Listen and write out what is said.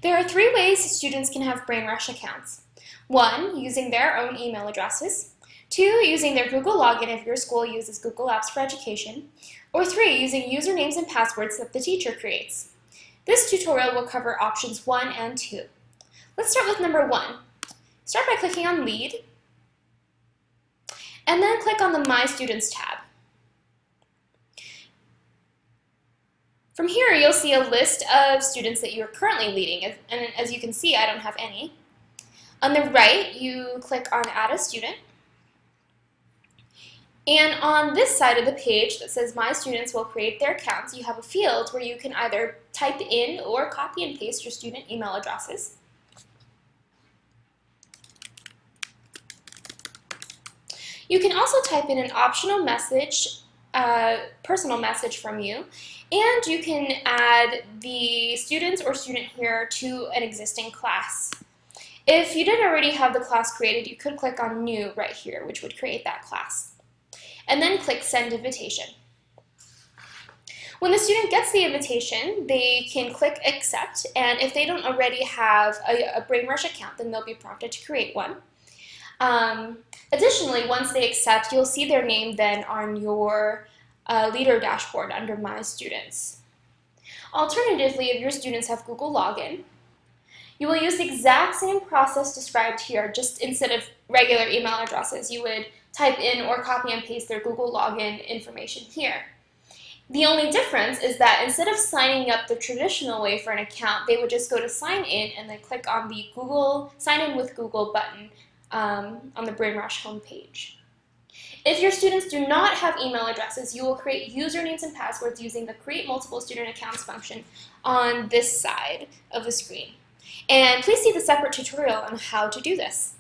There are 3 ways students can have BrainRush accounts. 1, using their own email addresses. 2, using their Google login if your school uses Google Apps for Education. Or 3, using usernames and passwords that the teacher creates. This tutorial will cover options 1 and 2. Let's start with number 1. Start by clicking on Lead, and then click on the My Students tab. From here, you'll see a list of students that you're currently leading, and as you can see, I don't have any. On the right, you click on Add a Student, and on this side of the page that says My Students will create their accounts, you have a field where you can either type in or copy and paste your student email addresses. You can also type in an optional message, personal message from you, and you can add the students or student here to an existing class. If you didn't already have the class created, you could click on New right here, which would create that class. And then click Send Invitation. When the student gets the invitation, they can click Accept, and if they don't already have a BrainRush account, then they'll be prompted to create one. Additionally, once they accept, you'll see their name then on your leader dashboard under My Students. Alternatively, if your students have Google Login, you will use the exact same process described here, just instead of regular email addresses, you would type in or copy and paste their Google Login information here. The only difference is that instead of signing up the traditional way for an account, they would just go to Sign In and then click on the Google Sign In with Google button on the BrainRush homepage. If your students do not have email addresses, you will create usernames and passwords using the Create Multiple Student Accounts function on this side of the screen. And please see the separate tutorial on how to do this.